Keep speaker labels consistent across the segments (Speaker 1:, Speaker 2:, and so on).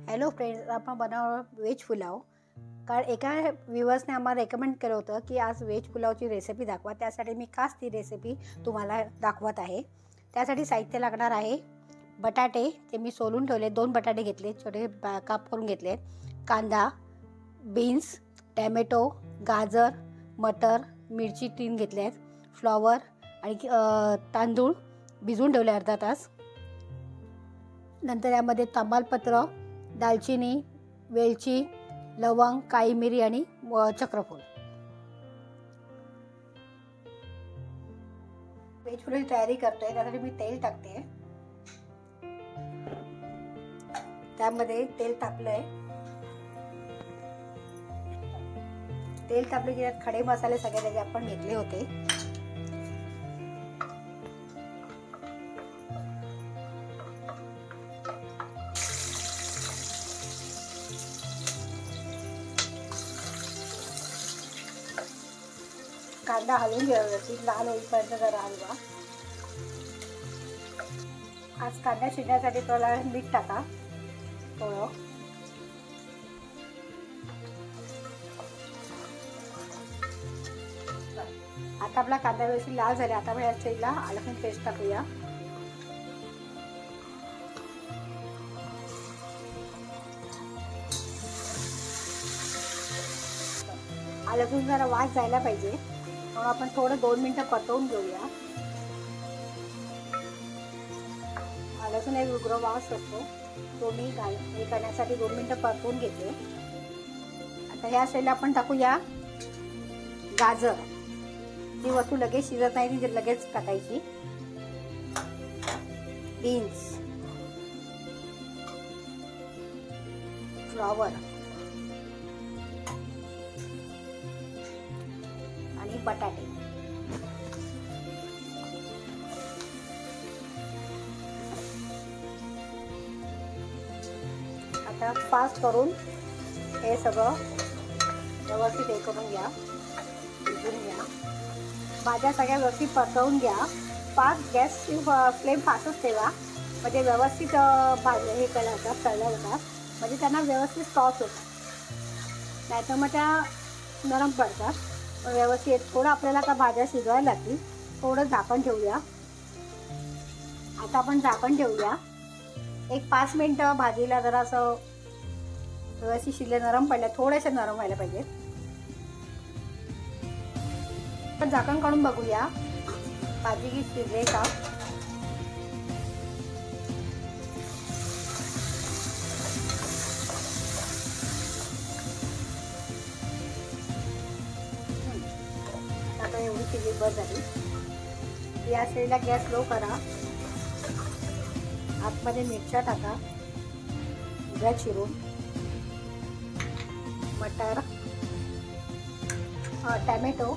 Speaker 1: Hello friends, आपण बनवणार veg pulao. कारण एका व्ह्युअर्सने आम्हाला रेकमेंड केलं होतं की आज व्हेज पुलावची रेसिपी दाखवा. त्यासाठी मी खास ती रेसिपी तुम्हाला दाखवत आहे. त्यासाठी साहित्य लागणार आहे बटाटे, ते मी सोलून ठेवले. 2 बटाटे घेतले, छोटे काप करून घेतले. कांदा, बीन्स, टॅमॅटो, गाजर, मटर, मिरची 3 घेतले आहेत. फ्लॉवर आणि तांदूळ भिजवून ठेवले अर्धा तास. नंतर यामध्ये तमालपत्र, दालचिनी, वेलची, लवंग, काळी मिरी आणि चक्रफूल. व्हेज पुलावची तयारी करतोय. त्यासाठी मी तेल टाकते. त्यामध्ये तेल तापलंय. तेल तापले की त्यात खडे मसाले सगळे त्याचे आपण घेतले होते. कांदा हलवून घ्यायची, लाल होईपर्यंत जरा हलवा. आज कांदा शिजण्यासाठी थोडा मीठ टाका. थोडं आता आपला कांदा व्यवस्थित लाल झाला. आता आपण या स्टेजला आलं लसूण पेस्ट टाकूया. आलं लसूण जरा वास जायला पाहिजे म्हणून आपण थोडं 2 मिनिटं परतवून घेऊया. आलं लसूण एक उग्र वास असतो, तो मी हे करण्यासाठी 2 मिनिटं परतवून घेते. आता ह्या स्टेजला आपण टाकूया गाजर. जी वस्तू लगेच शिजत नाही ती लगेच टाकायची. बीन्स, फ्लॉवर आणि बटाटे. आता फास्ट करून हे सगळं व्यवस्थित हे करून घ्या, भिजून घ्या. भाज्या सगळ्या व्यवस्थित परतवून घ्या. गॅसची फ्लेम फास्टच ठेवा, म्हणजे व्यवस्थित भाज्या हे केल्या होतात, तळल्या होतात, म्हणजे त्यांना व्यवस्थित सॉस होतात. नाहीतर मग त्या नरम पडतात. व्यवस्थित थोडं आपल्याला आता भाज्या शिजवायला लागतील. थोडं झाकण ठेवूया. आता आपण झाकण ठेवूया. एक 5 मिनिटं भाजीला जरा असं व्यवस्थित शिजले, नरम पडल्या, थोड्याशा नरम व्हायला पाहिजेत. पण झाकण काढून बघूया भाजी की शिजले का. आता एवढी शिजली बस झाली. या साईडला गॅस लो करा. आतमध्ये मिरच्या टाका, उभ्या चिरून, मटर, टॅमॅटो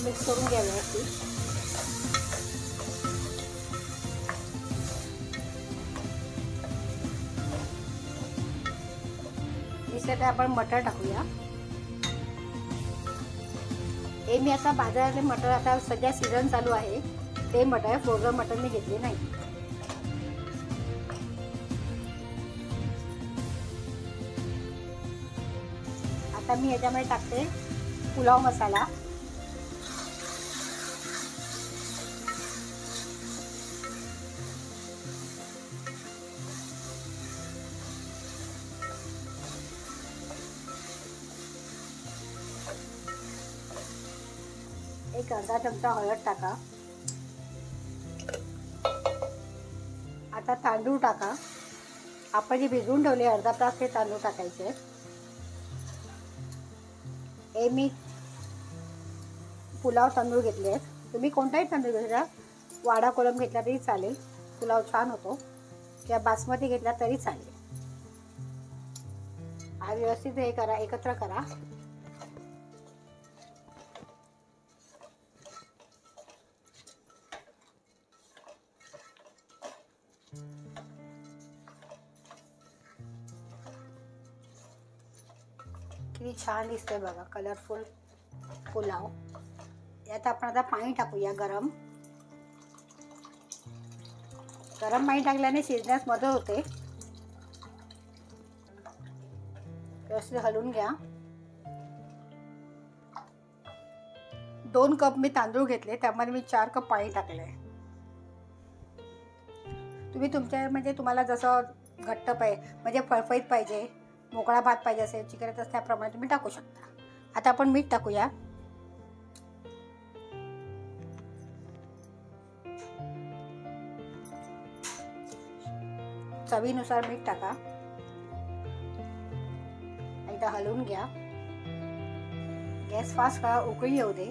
Speaker 1: मिक्स करून घ्या व्यवस्थित. मिसळते आपण मटर टाकूया. हे मी आता बाजारातले मटर, आता सध्या सीझन चालू आहे ते मटर, फ्रोझन मटर मी घेतले नाही. आता मी याच्यामध्ये टाकते पुलाव मसाला. एक अर्धा चमचा हळद टाका. आता तांदूळ टाका. आपण जे भिजवून ठेवले अर्धा तास ते तांदूळ टाकायचे. हे मी पुलाव तांदूळ घेतले आहेत. तुम्ही कोणताही तांदूळ घेतला, वाडा कोलम घेतला तरी चालेल, पुलाव छान होतो, किंवा बासमती घेतला तरी चालेल. हा व्यवस्थित हे करा, एकत्र करा. किती छान दिसतंय बघा, कलरफुल पुलाव. यात आपण आता पाणी टाकूया गरम. गरम पाणी टाकल्याने शिजण्यास मदत होते. व्यवस्थित हलवून घ्या. 2 कप मी तांदूळ घेतले, त्यामध्ये मी 4 कप पाणी टाकले. तुम्ही तुमच्या तुम्हाला जसं घट्ट म्हणजे फळफळीत पाहिजे, मोकळा भात पाहिजे असेल, चिकन तर त्याप्रमाणे तुम्ही टाकू शकता. आता आपण मीठ टाकूया. चवीनुसार मीठ टाका. एकदा हलवून घ्या. गॅस फास्ट करा, उकळी येऊ दे.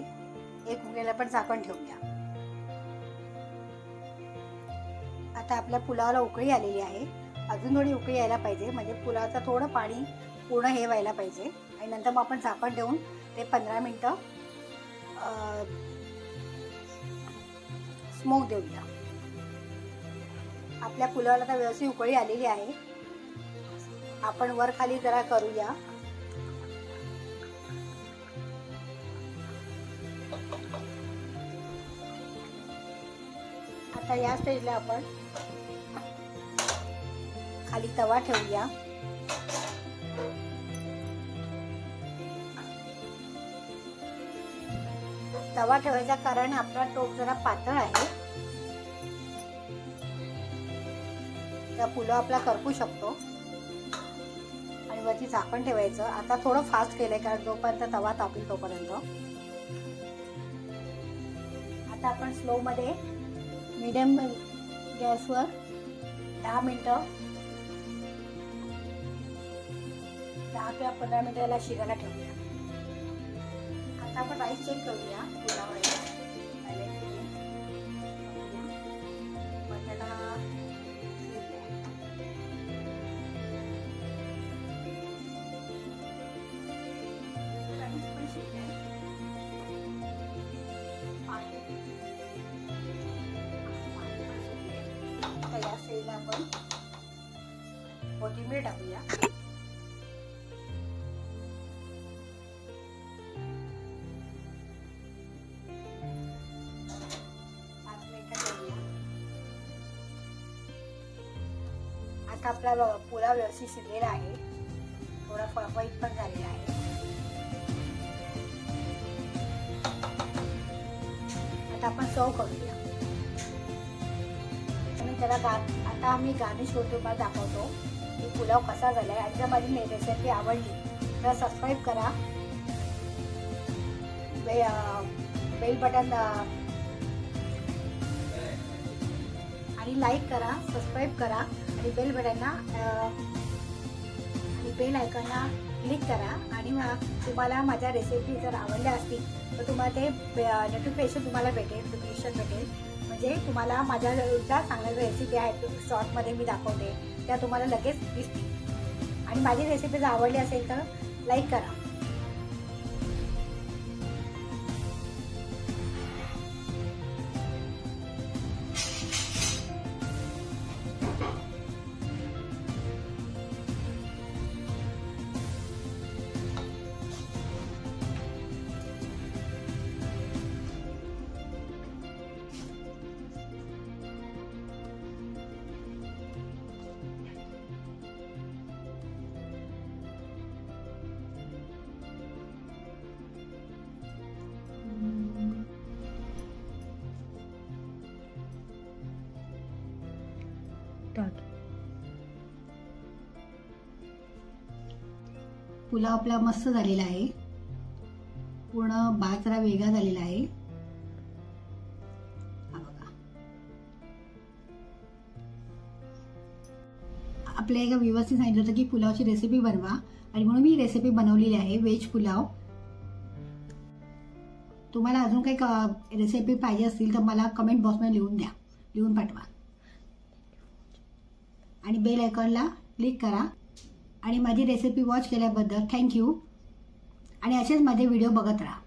Speaker 1: 1 उकळीला पण झाकण ठेवूया. आता आपल्या पुलावाला उकळी आलेली आहे. अजून थोडी उकळी यायला पाहिजे, म्हणजे पुलावाचं थोडं पाणी पूर्ण हे व्हायला पाहिजे. आणि नंतर मग आपण झाकण ठेवून ते 15 मिनटं स्मोक देऊया. आपल्या पुलावाला तर व्यवस्थित उकळी आलेली आहे. आपण वर खाली जरा करूया. आता या स्टेजला आपण खाली तवा ठेवूया. तवा ठेवायचा कारण आपला टोप जरा पातळ आहे, तर पुलाव आपला करपू शकतो. आणि वरती झाकण ठेवायचं. आता थोडं फास्ट केलंय कारण जोपर्यंत तवा तापेल तोपर्यंत. आता आपण स्लो मध्ये मीडियम गॅसवर 10 मिनिटं 10 किंवा 15 मिनिटं याला शिजायला ठेवूया. आता आपण राईस चेक करूया. पुलाव राईस बटाटा राईस पण शिजले. या स्टेजला आपण कोथिंबीर टाकूया. आता आपला पुलाव व्यवस्थित शिजलेला आहे. थोडा फळफळीत पण झालेला आहे. आता आपण सर्व करूया. आता आम्ही गार्निश करून तुम्हाला दाखवतो की पुलाव कसा झालाय. आणि जर माझी रेसिपी आवडली तर सबस्क्राईब करा, बेल बटन आणि लाईक करा, सबस्क्राईब करा आणि बेल बटनला आणि बेल आयकॉनला क्लिक करा. आणि तुम्हाला माझ्या रेसिपी जर आवडल्या असतील तर तुम्हाला ते नोटिफिकेशन तुम्हाला भेटेल, म्हणजे तुम्हाला माझ्या ज्या चांगल्या रेसिपी आहेत शॉर्टमध्ये मी दाखवते त्या तुम्हाला लगेच दिसतील. आणि माझी रेसिपी जर आवडली असेल तर लाईक करा. पुलाव आपला मस्त झालेला आहे. पूर्ण भात जरा वेगळा झालेला आहे. हा बघा. आपल्या एका व्ह्युअर्सने सांगितलं होतं की पुलावची रेसिपी बनवा आणि म्हणून मी रेसिपी बनवलेली आहे, व्हेज पुलाव. तुम्हाला अजून काही रेसिपी पाहिजे असतील तर मला कमेंट बॉक्समध्ये लिहून पाठवा. आणि बेल आयकॉनला क्लिक करा. आणि माझी रेसिपी वॉच केल्याबद्दल थँक्यू. आणि असेच माझे व्हिडिओ बघत राहा.